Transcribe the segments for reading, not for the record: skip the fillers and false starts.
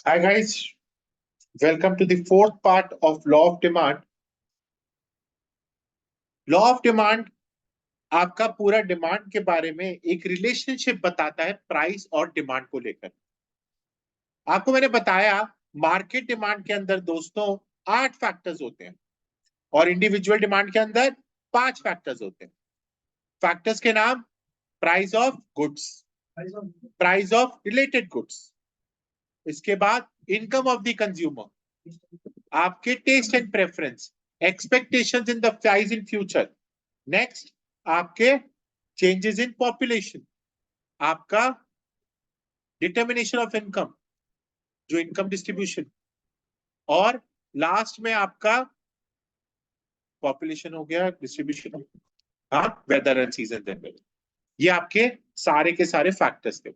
Hi guys, welcome to the fourth part of Law of Demand. Law of demand आपका पूरा demand के बारे में एक रिलेशनशिप बताता है प्राइस और डिमांड को लेकर। आपको मैंने बताया मार्केट डिमांड के अंदर दोस्तों 8 फैक्टर्स होते हैं और इंडिविजुअल डिमांड के अंदर 5 फैक्टर्स होते हैं। फैक्टर्स के नाम price of goods, price of related goods, इसके बाद इनकम ऑफ द कंज्यूमर, आपके taste and preference, expectations in the price in future, next आपके चेंजेस इन पॉपुलेशन, आपका डिटर्मिनेशन ऑफ इनकम जो इनकम डिस्ट्रीब्यूशन, और लास्ट में आपका पॉपुलेशन हो गया, डिस्ट्रीब्यूशन, हाँ, वेदर एंड सीजन एंड ये आपके सारे के सारे फैक्टर्स थे।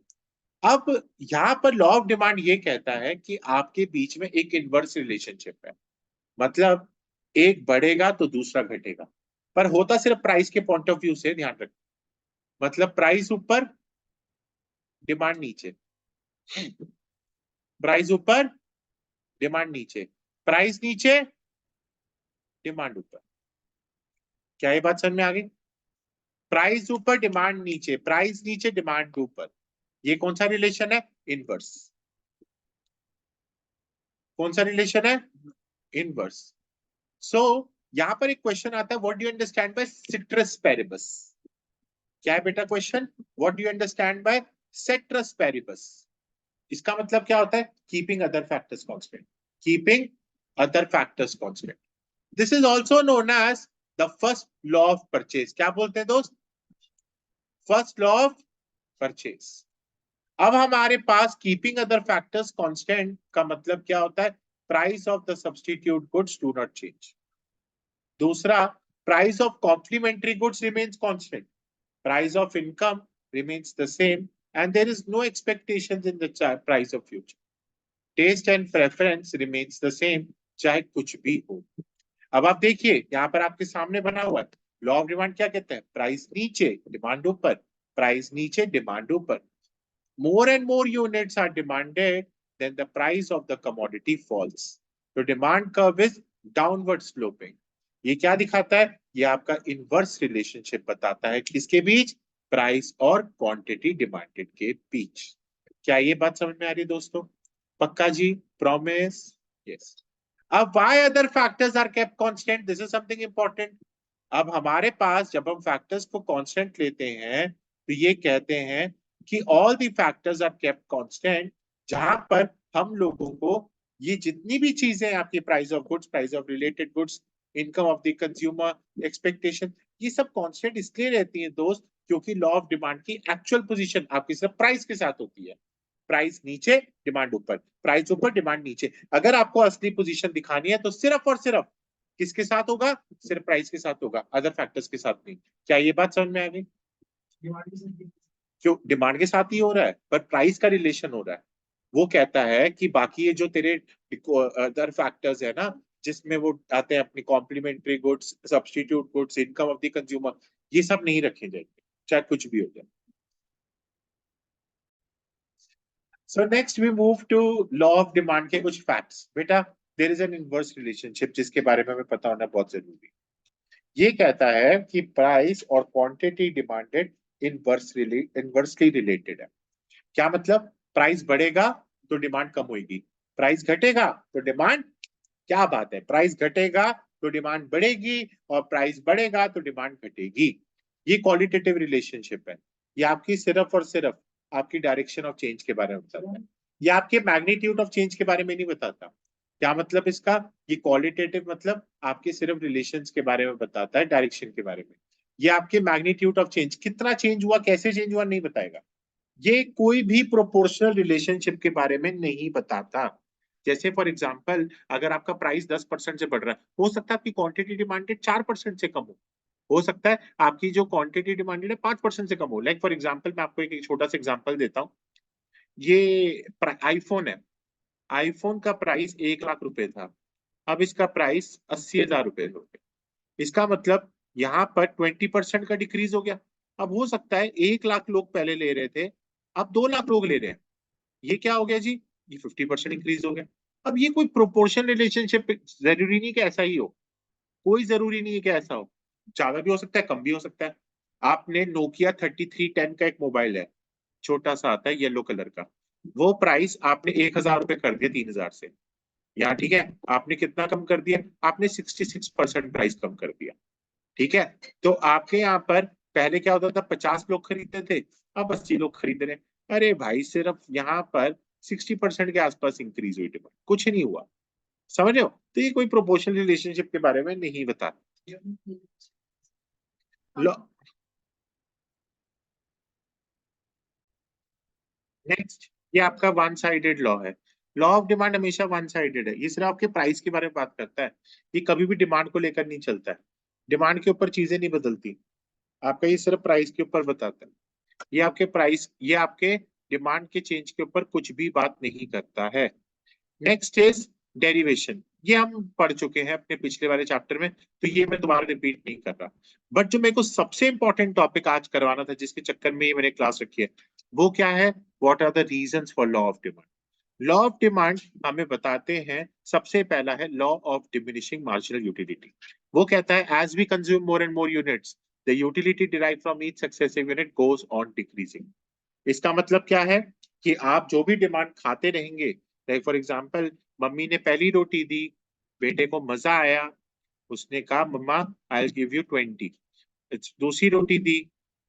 अब यहाँ पर लॉ ऑफ डिमांड ये कहता है कि आपके बीच में एक इनवर्स रिलेशनशिप है, मतलब एक बढ़ेगा तो दूसरा घटेगा, पर होता सिर्फ प्राइस के पॉइंट ऑफ व्यू से, ध्यान रखना। मतलब प्राइस ऊपर डिमांड नीचे, प्राइस ऊपर डिमांड नीचे, प्राइस नीचे डिमांड ऊपर। क्या ये बात समझ में आ गई? प्राइस ऊपर डिमांड नीचे, प्राइस नीचे डिमांड ऊपर, ये कौन सा रिलेशन है? इनवर्स। कौन सा रिलेशन है? इनवर्स। सो यहां पर एक क्वेश्चन आता है, what do you understand by ceteris paribus? क्या है बेटा question? What do you understand by ceteris paribus? इसका मतलब क्या होता है? Keeping other factors constant, keeping other factors constant. This is also known as the first law of purchase. क्या बोलते हैं दोस्त? First law of purchase. अब हमारे पास कीपिंग अदर फैक्टर्स कांस्टेंट का मतलब क्या होता है? Price of the substitute goods do not change. दूसरा, price of complementary goods remains constant, price of income remains the same, and there is no expectations in the price of future. Taste and preference remains the same, चाहे कुछ भी हो। अब आप देखिए यहाँ पर आपके सामने बना हुआ है लॉ ऑफ डिमांड क्या कहते हैं? प्राइस नीचे डिमांड ऊपर, प्राइस नीचे डिमांड ऊपर। More and more units are demanded, then the price of the commodity falls. तो demand curve is downward sloping. ये क्या दिखाता है? ये आपका इनवर्स रिलेशनशिप बताता है किसके बीच? प्राइस और क्वांटिटी डिमांडेड के बीच। क्या ये बात समझ में आ रही है दोस्तों? पक्का जी? प्रॉमिस? यस। अब why other factors are kept constant? This is something important. अब हमारे पास जब हम फैक्टर्स को कांस्टेंट लेते हैं तो ये कहते हैं कि all the factors are kept constant, जहां पर हम लोगों को ये जितनी भी चीजें आपकी price of goods, price of related goods, income of the consumer, expectation, ये सब कांस्टेंट इसलिए रहती हैं दोस्त क्योंकि लॉ ऑफ डिमांड की एक्चुअल पोजीशन आपकी सिर्फ प्राइस के साथ होती है। प्राइस नीचे डिमांड ऊपर, प्राइस ऊपर डिमांड नीचे। अगर आपको असली पोजीशन दिखानी है तो सिर्फ और सिर्फ किसके साथ होगा? सिर्फ प्राइस के साथ होगा, अदर फैक्टर्स के साथ नहीं। क्या ये बात समझ में आ गई? क्यों डिमांड के साथ ही हो रहा है पर प्राइस का रिलेशन हो रहा है। वो कहता है कि बाकी ये जो तेरे अदर फैक्टर्स है ना, जिसमें वो आते हैं अपनी complementary goods, substitute goods, income of the consumer, ये सब नहीं रखे जाएंगे चाहे कुछ भी हो जाए। So next we move to law of demand के कुछ फैक्ट्स। बेटा there is an inverse relationship जिसके बारे में हमें पता होना बहुत जरूरी है। ये कहता है कि प्राइस और क्वांटिटी डिमांडेड इनवर्सली रिलेटेड है। क्या मतलब? प्राइस बढ़ेगा तो डिमांड कम होगी, प्राइस घटेगा तो डिमांड, क्या बात है, प्राइस घटेगा तो डिमांड बढ़ेगी और प्राइस बढ़ेगा तो डिमांड घटेगी। ये क्वालिटेटिव रिलेशनशिप है। ये आपकी सिर्फ और सिर्फ आपकी डायरेक्शन ऑफ चेंज के बारे में बताता है, ये आपके मैग्नीट्यूड ऑफ चेंज के बारे में नहीं बताता। क्या मतलब इसका? ये क्वालिटेटिव मतलब आपके सिर्फ रिलेशंस के बारे में बताता है, डायरेक्शन के बारे में। ये आपके मैग्नीट्यूड ऑफ चेंज, कितना चेंज हुआ, कैसे चेंज हुआ, नहीं बताएगा। ये कोई भी प्रोपोर्शनल रिलेशनशिप के बारे में नहीं बताता। जैसे फॉर एग्जांपल अगर आपका प्राइस 10% से बढ़ रहा है, हो सकता है आपकी क्वांटिटी डिमांडेड 4% से कम हो सकता है आपकी जो क्वांटिटी डिमांडेड है 5% से कम हो। लाइक फॉर एग्जांपल मैं आपको एक छोटा सा एग्जांपल देता हूँ। ये आईफोन है, आईफोन का प्राइस 1 लाख रुपए था, अब इसका प्राइस 80,000 रुपए हो गया। इसका मतलब यहाँ पर 20% का डिक्रीज हो गया। अब हो सकता है 1 लाख लोग पहले ले रहे थे, अब 2 लाख लोग ले रहे हैं। ये क्या हो गया जी? ये 50% इंक्रीज हो गया। अब ये कोई प्रोपोर्शन रिलेशनशिप जरूरी नहीं कि ऐसा ही हो, कोई जरूरी नहीं है कि ऐसा हो, ज्यादा भी हो सकता है, कम भी हो सकता है। आपने नोकिया 3310 का एक मोबाइल है, छोटा सा आता है येलो कलर का, वो प्राइस आपने 1000 रुपये कर दिया 3000 से, यहाँ ठीक है, आपने कितना कम कर दिया, आपने 66% प्राइस कम कर दिया। ठीक है, तो आपके यहाँ पर पहले क्या होता था, 50 लोग खरीदते थे, अब 80 लोग खरीद रहे हैं। अरे भाई सिर्फ यहाँ पर 60% के आसपास इंक्रीज हुई डिमांड, कुछ नहीं हुआ। समझ रहे हो, तो ये कोई प्रोपोर्शनल रिलेशनशिप के बारे में नहीं बता। नेक्स्ट, ये आपका वन साइडेड लॉ है। लॉ ऑफ डिमांड हमेशा वन साइडेड है, ये सिर्फ आपके प्राइस के बारे में बात करता है, ये कभी भी डिमांड को लेकर नहीं चलता है, डिमांड के ऊपर चीजें नहीं बदलती, आपका ये सिर्फ प्राइस के ऊपर बताता है। ये आपके प्राइस, ये आपके डिमांड के चेंज के ऊपर कुछ भी बात नहीं करता है। नेक्स्ट इज डेरिवेशन, ये हम पढ़ चुके हैं अपने पिछले वाले चैप्टर में, तो ये मैं दोबारा रिपीट नहीं कर रहा। बट जो मेरे को सबसे इंपॉर्टेंट टॉपिक आज करवाना था, जिसके चक्कर में ये मैंने क्लास रखी है, वो क्या है, what are the reasons for law of demand. Law of demand हमें बताते हैं, सबसे पहला है law of diminishing marginal utility. वो कहता है as we consume more and more units, the utility derived from each successive unit goes on decreasing. इसका मतलब क्या है कि आप जो भी डिमांड खाते रहेंगे, लाइक फॉर एग्जांपल, मम्मी ने पहली रोटी दी, बेटे को मजा आया, उसने कहा मम्मा आई विल गिव यू 20। दूसरी रोटी दी,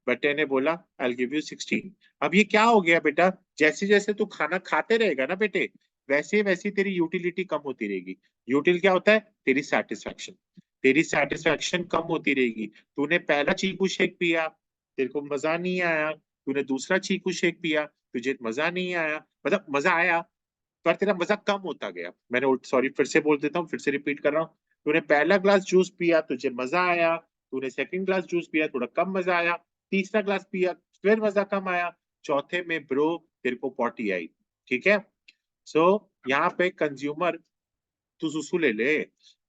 बेटे ने बोला आई विल गिव यू 16। अब ये क्या हो गया बेटा, जैसे जैसे तू खाना खाते रहेगा ना बेटे, वैसे वैसे तेरी यूटिलिटी कम होती रहेगी। यूटिल क्या होता है, तेरी सेटिस्फैक्शन, तेरी सेटिस्फैक्शन कम होती रहेगी। तूने पहला चीकू शेक पिया, तेरे को मजा नहीं आया, तूने दूसरा चीकू शेक पिया, तुझे मजा नहीं आया, मतलब मजा आया पर तेरा मजा कम होता गया। मैंने सॉरी फिर से बोल देता हूँ, फिर से रिपीट कर रहा हूँ। तूने पहला ग्लास जूस पिया, तुझे मजा आया, तूने सेकंड ग्लास जूस पिया, थोड़ा कम मजा आया, तीसरा ग्लास पिया, फिर मजा कम आया, चौथे में ब्रो तेरे को पॉटी आई। ठीक है, सो यहाँ पे कंज्यूमर, तू सुसु ले ले,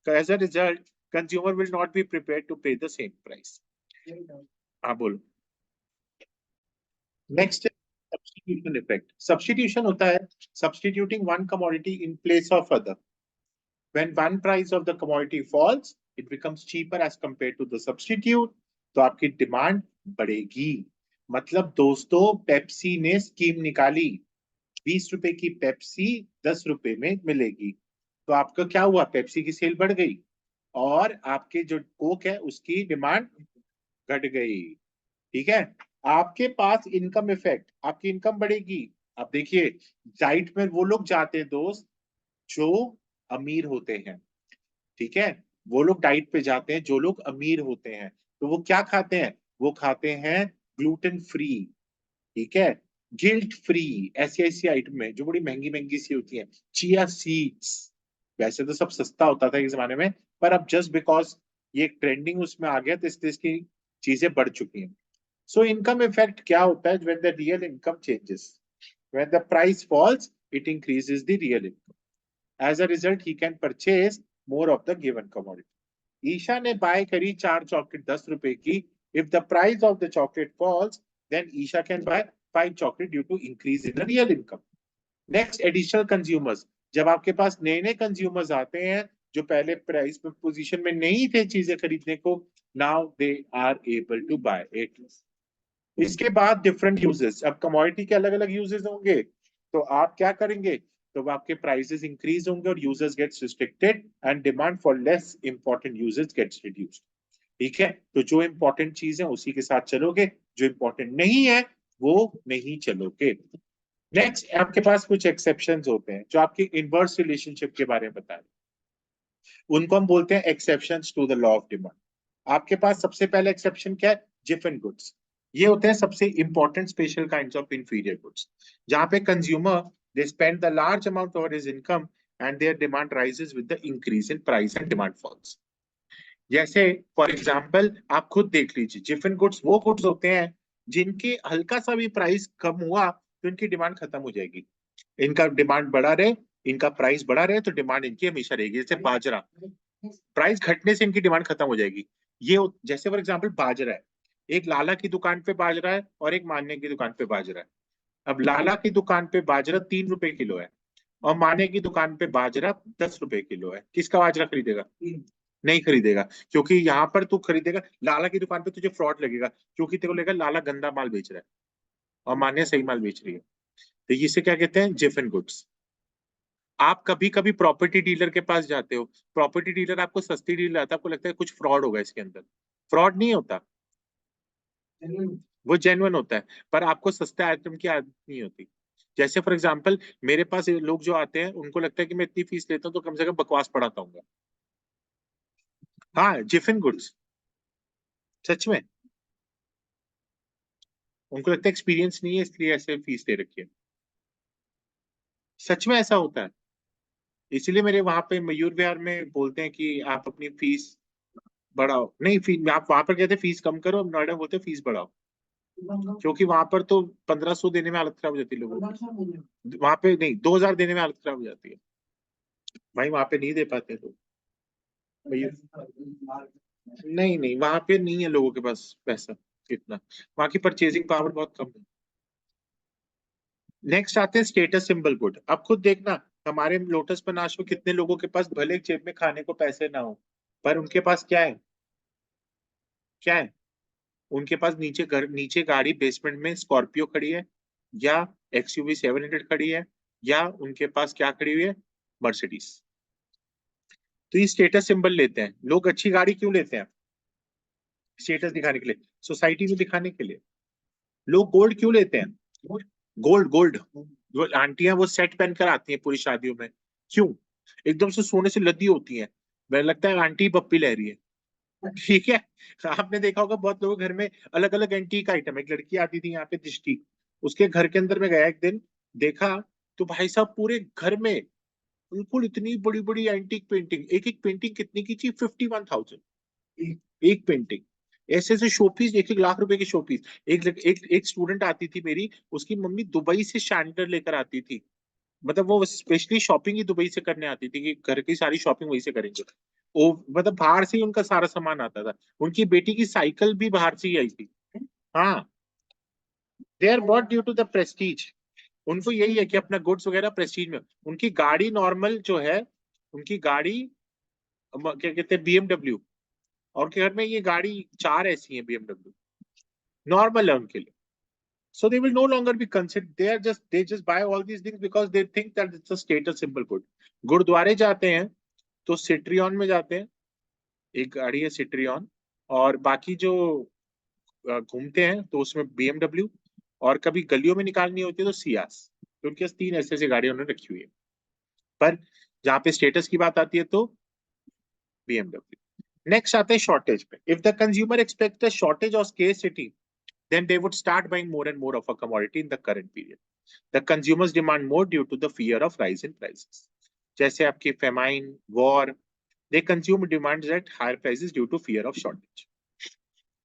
as a result consumer will not be prepared to pay the same price. हाँ बोलो। Next, substitution effect. सब्स्टिट्यूशन होता है substituting one commodity in place of other. When one price of the commodity falls, it becomes cheaper as compared to the substitute, तो आपकी demand बढ़ेगी। मतलब दोस्तों, Pepsi ने स्कीम निकाली, 20 रुपए की पेप्सी 10 रुपए में मिलेगी, तो आपका क्या हुआ, पेप्सी की सेल बढ़ गई, और आपके जो कोक है उसकी डिमांड घट गई। ठीक है, आपके पास इनकम इफेक्ट, आपकी इनकम बढ़ेगी। अब देखिए, डाइट में वो लोग जाते हैं दोस्त जो अमीर होते हैं। ठीक है, वो लोग डाइट पे जाते हैं जो लोग अमीर होते हैं, तो वो क्या खाते हैं, वो खाते हैं ग्लूटेन फ्री, ठीक है, गिल्ट फ्री, ऐसी ऐसी आइटम है जो बड़ी महंगी महंगी सी होती है, चिया सीड्स। वैसे तो सब सस्ता होता था एक जमाने में, पर अब जस्ट बिकॉज ये ट्रेंडिंग उसमें आ गया तो इसलिए इसकी चीजें बढ़ चुकी हैं। सो इनकम इफेक्ट क्या होता है, when the real income changes, when the price falls, it increases the real income. As a result, he can purchase more of the given commodity. Isha ने बाय करी 4 चॉकलेट 10 रुपए की। If the price of the chocolate falls, then Isha can buy 5 chocolate due to increase in the real income. Next, additional consumers. जब आपके पास नए नए consumers आते हैं जो पहले प्राइस में पोजीशन में नहीं थे चीजें खरीदने को, now they are able to buy it. इसके बाद डिफरेंट यूजेस, अब कमोडिटी के अलग अलग यूजेस होंगे, तो आप क्या करेंगे, तो आपके प्राइसेस इंक्रीज होंगे और users gets restricted and demand for less important users gets reduced. ठीक है, तो जो इंपॉर्टेंट चीज है उसी के साथ चलोगे, जो इंपॉर्टेंट नहीं है वो नहीं चलोगे। नेक्स्ट, आपके पास कुछ एक्सेप्शंस होते हैं जो आपकी इनवर्स रिलेशनशिप के बारे में बताएं, उनको हम बोलते हैं exceptions to the law of demand. आपके पास सबसे पहला एक्सेप्शन क्या है, जिफिन गुड्स। ये होते हैं सबसे important special kinds of inferior goods, जहां पे consumer they spend the large amount of his income and their demand rises with the increase in price and demand falls. जैसे फॉर एग्जांपल आप खुद देख लीजिए, जिफिन गुड्स वो गुड्स होते हैं जिनके हल्का सा भी प्राइस कम हुआ तो इनकी डिमांड खत्म हो जाएगी। इनका डिमांड बढ़ा रहे, इनका प्राइस बढ़ा रहे तो डिमांड इनकी हमेशा रहेगी। जैसे बाजरा, प्राइस घटने से इनकी डिमांड खत्म हो जाएगी। ये जैसे फॉर एग्जांपल बाजरा है, एक लाला की दुकान पे बाजरा है और एक मान्य की दुकान पे बाजरा है। अब लाला की दुकान पे बाजरा 3 रुपए किलो है, और माने की दुकान पे बाजरा 10 रुपए किलो है, किसका बाजरा खरीदेगा? नहीं खरीदेगा, क्योंकि यहाँ पर तू खरीदेगा लाला की दुकान पे, तुझे फ्रॉड लगेगा, क्योंकि तेरे को लगेगा लाला गंदा माल बेच रहा है और मान्या सही माल बेच रही है। तो इसे क्या कहते हैं? जिफन गुड्स। आप कभी कभी प्रॉपर्टी डीलर के पास जाते हो, प्रॉपर्टी डीलर आपको सस्ती डील आता है, आपको लगता है कुछ फ्रॉड होगा इसके अंदर, फ्रॉड नहीं होता, वो जेन्युइन होता है, पर आपको सस्ते आइटम की आदत नहीं होती। जैसे फॉर एग्जांपल मेरे पास लोग जो आते हैं उनको लगता है कि मैं इतनी फीस लेता हूँ तो कम से कम बकवास पढ़ाता हूँ। हाँ, जिफिन गुड्स, सच में उनको लगता है एक्सपीरियंस नहीं है इसलिए ऐसे फीस दे रखी है, सच में ऐसा होता है। इसीलिए मेरे वहां पे मयूर विहार में बोलते हैं कि आप अपनी फीस बढ़ाओ, नहीं फीस आप वहां पर कहते हैं फीस कम करो, नोएडा में बोलते हैं फीस बढ़ाओ, क्योंकि वहां पर तो 1500 देने में हालत खराब हो जाती है लोगों की, वहां पे नहीं 2000 देने में हालत खराब हो जाती है, भाई वहां पे नहीं दे पाते लोग। नहीं नहीं, वहां पे नहीं है लोगों के पास पैसा इतना, वहां की परचेजिंग पावर बहुत कम है। नेक्स्ट आते हैं स्टेटस सिंबल गुड। अब खुद देखना, हमारे लोटस पनाश में कितने लोगों के पास भले जेब में खाने को पैसे ना हो, पर उनके पास क्या है? क्या है? उनके पास नीचे घर, नीचे गाड़ी बेसमेंट में स्कॉर्पियो खड़ी है, या एक्सयूवी 700 खड़ी है, या उनके पास क्या खड़ी हुई है? मर्सिडीज। तो ये स्टेटस सिंबल लेते हैं लोग। अच्छी गाड़ी क्यों लेते हैं? स्टेटस दिखाने के लिए, सोसाइटी में दिखाने के लिए। लोग गोल्ड क्यों लेते हैं? गोल्ड गोल्ड, जो आंटियां वो सेट पहन कर आती हैं पूरी शादियों में, क्यों? एकदम से सोने से लदी होती हैं, मुझे लगता है आंटी पप्पी ले रही है। ठीक है, आपने देखा होगा बहुत लोगों के घर में अलग अलग एंटीक आइटम। एक लड़की आती थी यहाँ पे दृष्टि, उसके घर के अंदर में गया एक दिन, देखा तो भाई साहब पूरे घर में बिल्कुल इतनी बड़ी बड़ी एंटीक पेंटिंग, एक एक पेंटिंग कितनी की थी? 51,000 एक पेंटिंग। ऐसे ऐसे शोपीस, एक एक लाख रुपए की शोपीस। एक स्टूडेंट आती थी मेरी, उसकी मम्मी दुबई से सैंडल लेकर आती थी, मतलब वो स्पेशली शॉपिंग ही दुबई से करने आती थी कि घर की सारी शॉपिंग वहीं से करेंगे। वो मतलब बाहर से ही उनका सारा सामान आता था। उनकी बेटी की साइकिल भी बाहर से ही आई थी। हाँ, they are bought due to the prestige. उनको यही है कि अपना गुड्स वगैरह प्रेस्टीज में। उनकी गाड़ी नॉर्मल जो है, उनकी गाड़ी क्या कहते हैं, बीएमडब्ल्यू, और के घर में ये गाड़ी चार ऐसी है बीएमडब्ल्यू, नॉर्मल है उनके लिए। So they will no longer be considered. They just buy all these things because they think that it's a status symbol good. गुरुद्वारे जाते हैं तो सिट्रियन में जाते हैं, एक गाड़ी है सिट्रियन, और बाकी जो घूमते हैं तो उसमें बीएमडब्ल्यू, और कभी गलियों में निकालनी होती है तो सियास। तो उनके पास तीन ऐसे ऐसे गाड़ियां उन्होंने रखी हुई है। पर जहाँ पे स्टेटस की बात आती है तो बीएमडब्ल्यू। नेक्स्ट आते हैं शॉर्टेज पे। If the consumer expect the shortage और scarcity, then they would start buying more and more of a commodity in the current period. The consumers demand more due to the fear of rise in prices. जैसे आपकी famine, war, they consume demands at higher prices due to fear of shortage.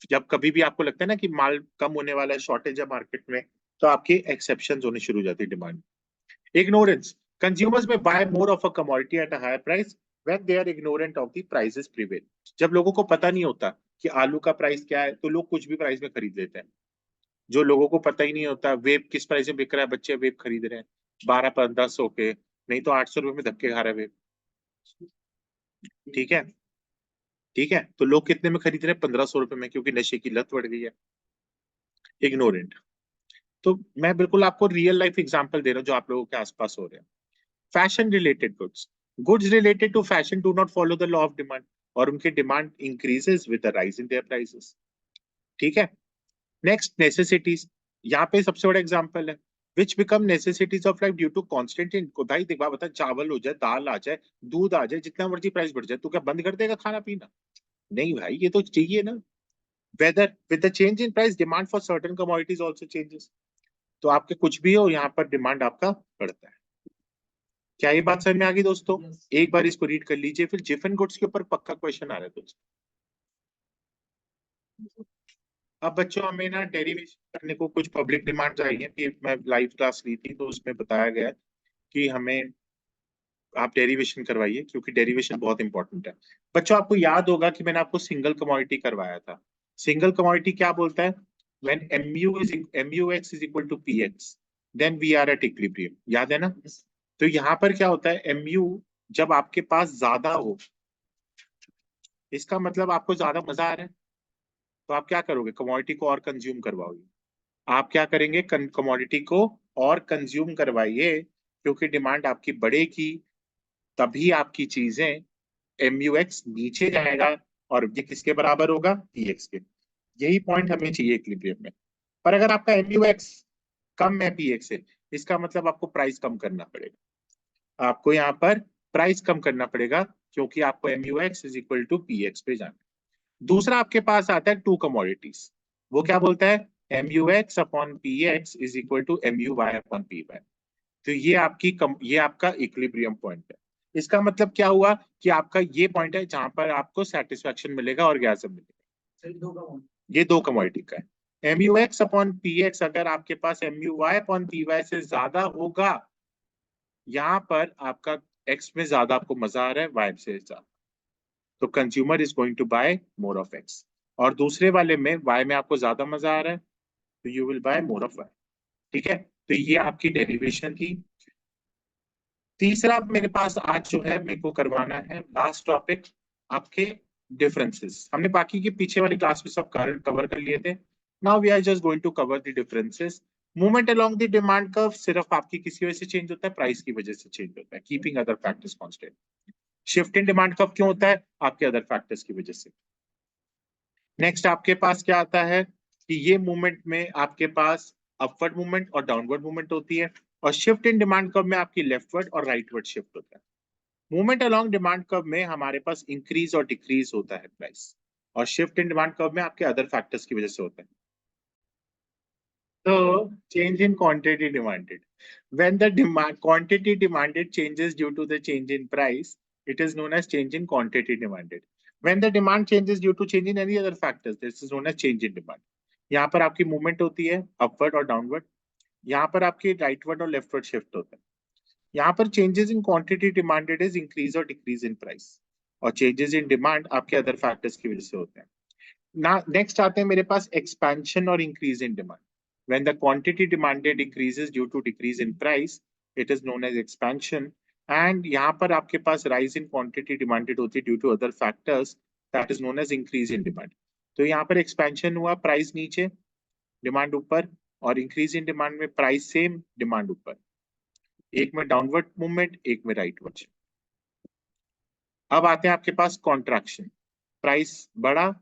जब कभी भी आपको लगता है ना कि माल कम होने वाला है, शॉर्टेज है मार्केट में, तो आपके एक्सेप्शन होने शुरू हो जाती है demand. Ignorance, consumers may buy more of a commodity at a higher price when they are ignorant of the prices prevail. जब लोगों को पता नहीं होता कि आलू का प्राइस क्या है तो लोग कुछ भी प्राइस में खरीद लेते हैं। जो लोगों को पता ही नहीं होता वेब किस प्राइस में बिक रहा है, बच्चे वेब खरीद रहे हैं 12-1500 के, नहीं तो 800 रुपए में धक्के खा रहे हैं वेब। ठीक है, ठीक है, तो लोग कितने में खरीद रहे हैं? 1500 रुपए में, क्योंकि नशे की लत बढ़ गई है। इग्नोरेंट। तो मैं बिल्कुल आपको रियल लाइफ एग्जांपल दे रहा हूँ जो आप लोगों के आसपास हो रहे हैं। Fashion related goods, goods related to fashion do not follow the law of demand, और उनके demand increases with the rise in their prices. ठीक है। Next, necessities. यहाँ पे सबसे बड़ा एग्जांपल है, which become necessities of life due to constant in. भाई देख बता, चावल हो जाए, दाल आ जाए, दूध आ जाए, जितना मर्जी प्राइस बढ़ जाए, तू क्या बंद कर देगा खाना पीना? नहीं भाई, ये तो चाहिए ना। Whether with the change in price demand for certain commodities also changes. तो आपके कुछ भी हो, यहाँ पर डिमांड आपका बढ़ता है। क्या ये बात समझ में आ गई दोस्तों? एक बार इसको रीड कर लीजिए, फिर जिफन गुड्स के ऊपर पक्का क्वेश्चन आ रहा है दोस्तों। अब बच्चों हमें ना डेरिवेशन करने को कुछ पब्लिक डिमांड्स आई हैं कि मैं लाइव क्लास ली थी तो उसमें बताया गया है कि हमें आप डेरिवेशन करवाइए, क्योंकि डेरिवेशन बहुत इंपॉर्टेंट है। बच्चों आपको याद होगा कि मैंने आपको सिंगल कमोडिटी करवाया था। सिंगल कमोडिटी क्या बोलता है? When MUX is equal to PX, then we are at equilibrium। याद है ना? तो यहाँ पर क्या होता है, MU जब आपके पास ज्यादा हो, इसका मतलब आपको ज्यादा मजा आ रहा है, तो आप क्या करोगे, कमोडिटी को और कंज्यूम करवाओगे। आप क्या करेंगे, कमोडिटी को और कंज्यूम करवाइए, क्योंकि डिमांड आपकी बढ़ेगी, तभी आपकी चीजें MUX नीचे जाएगा, और ये किसके बराबर होगा, PX के। यही पॉइंट हमें चाहिए इक्विलिब्रियम में। पर अगर आपका MUX कम है PX से, इसका मतलब आपको प्राइस कम करना पड़ेगा, आपको यहाँ पर प्राइस कम करना पड़ेगा, क्योंकि आपको MUX is equal to PX पे जाना है। दूसरा आपके पास आता है टू कमोडिटीज, वो क्या बोलता है, MUX upon PX is equal to MUY upon PY। तो ये आपका इक्विलिब्रियम पॉइंट है। इसका मतलब क्या हुआ कि आपका ये पॉइंट है जहां पर आपको सेटिस्फेक्शन मिलेगा और गैसम मिलेगा। ये दो कमोडिटी का है। MUX अपॉन PX अगर आपके पास MUY अपॉन PY से ज्यादा होगा, यहाँ पर आपका X में ज्यादा आपको मजा आ रहा है, Y से ज्यादा, तो consumer is going to buy more of X। और दूसरे वाले में Y में आपको ज्यादा मजा आ रहा है, तो you will buy more of Y। ठीक है, तो ये आपकी डेरिवेशन थी। तीसरा मेरे पास आज जो है मेरे को करवाना है लास्ट टॉपिक, आपके डिफरेंसेस। हमने बाकी के पीछे वाली क्लास में सब कवर कर लिए थे। Now we are just going to cover the differences. Movement along the demand curve सिर्फ आपकी किसी वजह से चेंज होता है, प्राइस की वजह से चेंज होता है, keeping other factors constant. Shift in demand curve क्यों होता है, आपके अदर फैक्टर्स की वजह से। नेक्स्ट आपके पास क्या आता है कि ये मूवमेंट में आपके पास अपवर्ड मूवमेंट और डाउनवर्ड मूवमेंट होती है, और शिफ्ट इन डिमांड कर्व में आपकी लेफ्टवर्ड और राइटवर्ड शिफ्ट होता है। मूवमेंट अलोंग डिमांड कर्व में हमारे पास इंक्रीज और डिक्रीज होता है प्राइस, और शिफ्ट इन डिमांड कर्व में आपके अदर फैक्टर्स की वजह से होता है। तो change in quantity demanded, when the demand quantity demanded changes due to the change in price, it is known as change in quantity demanded. When the demand changes due to change in any other factors, this is known as change in demand. यहाँ पर आपकी movement होती है upward और downward, यहाँ पर आपकी rightward और लेफ्टवर्ड शिफ्ट होता है। यहाँ पर changes in quantity demanded is increase और डिक्रीज इन प्राइस, और चेंजेस इन डिमांड आपके अदर फैक्टर्स की वजह से होते हैं ना। नेक्स्ट आते हैं मेरे पास एक्सपेंशन और increase in demand. When the quantity demanded increases due to decrease in price, it is known as expansion. And यहाँ पर आपके पास rise in quantity demanded होती है due to other factors, that is known as increase in demand. तो यहाँ पर expansion हुआ, price नीचे डिमांड ऊपर, और इंक्रीज इन डिमांड में प्राइस सेम डिमांड ऊपर, एक में डाउनवर्ड मूवमेंट एक में राइटवर्ड। अब आते हैं आपके पास कॉन्ट्रैक्शन, प्राइस बढ़ा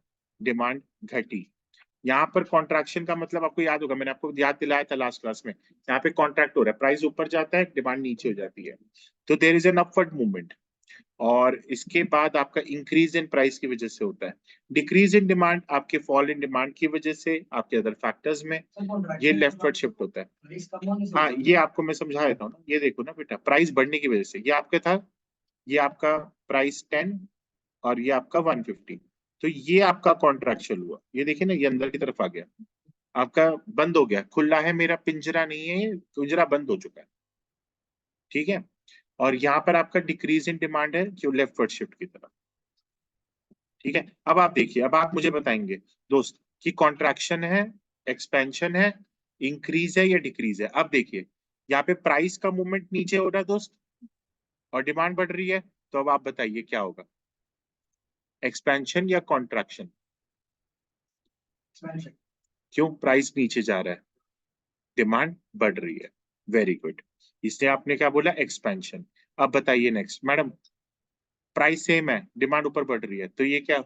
डिमांड घटी। यहाँ पर कॉन्ट्रैक्शन का मतलब आपको याद होगा, मैंने आपको याद दिलाया था लास्ट क्लास में, यहाँ पे कॉन्ट्रैक्ट हो रहा है, प्राइस ऊपर जाता है डिमांड नीचे हो जाती है, तो there is an upward movement. और इसके बाद आपका इंक्रीज इन प्राइस की वजह से होता है, डिक्रीज इन डिमांड आपके फॉल इन डिमांड की वजह से, आपके अदर फैक्टर्स में ये लेफ्टवर्ड शिफ्ट होता है। हाँ, ये आपको मैं समझा देता हूँ ना, ये देखो ना बेटा, प्राइस बढ़ने की वजह से ये आपका था, ये आपका प्राइस 10 और ये आपका 150, तो ये आपका कॉन्ट्रैक्चुअल हुआ, ये देखिए ना, ये अंदर की तरफ आ गया, आपका बंद हो गया, खुला है मेरा पिंजरा नहीं है, पिंजरा बंद हो चुका है। ठीक है, और यहाँ पर आपका डिक्रीज इन डिमांड है जो लेफ्टवर्ड शिफ्ट की तरफ। ठीक है, अब आप देखिए, अब आप मुझे बताएंगे दोस्त कि कॉन्ट्रैक्शन है, एक्सपेंशन है, इंक्रीज है या डिक्रीज है। अब देखिए, यहाँ पे प्राइस का मूवमेंट नीचे हो रहा है दोस्त, और डिमांड बढ़ रही है, तो अब आप बताइए क्या होगा, एक्सपेंशन या कॉन्ट्रैक्शन। क्यों, प्राइस नीचे जा रहा है, डिमांड बढ़ रही है, वेरी गुड, इसलिए आपने क्या बोला, एक्सपेंशन। अब बताइए नेक्स्ट मैडम, प्राइस सेम है, डिमांड ऊपर बढ़ रही है, तो ये क्या,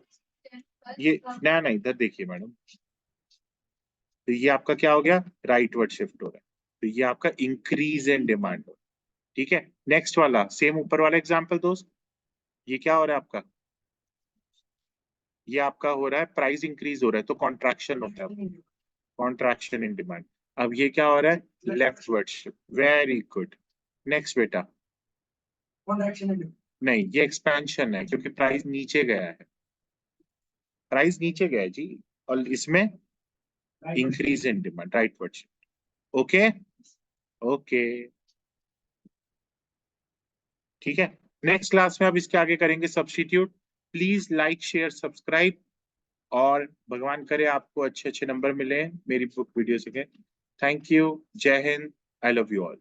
ये नया नहीं, इधर देखिए मैडम, तो ये आपका क्या हो गया, राइटवर्ड शिफ्ट हो रहा है, तो ये आपका इंक्रीज इन डिमांड हो। ठीक है, नेक्स्ट वाला सेम ऊपर वाला एग्जांपल दोस्त, ये क्या हो रहा है आपका, ये आपका हो रहा है प्राइस इंक्रीज हो रहा है, तो कॉन्ट्रैक्शन होता है, कॉन्ट्रैक्शन इन डिमांड। अब ये क्या हो रहा है, leftward shift, very good. Next बेटा, नहीं ये एक्सपेंशन है, क्योंकि प्राइस नीचे गया है, प्राइस नीचे गया है जी, और इसमें increase in demand, rightward shift. Okay, okay, ठीक है। नेक्स्ट क्लास में अब इसके आगे करेंगे substitute. Please like share subscribe, और भगवान करे आपको अच्छे अच्छे नंबर मिले मेरी बुक वीडियो से। थैंक यू, जय Hind, I love you all.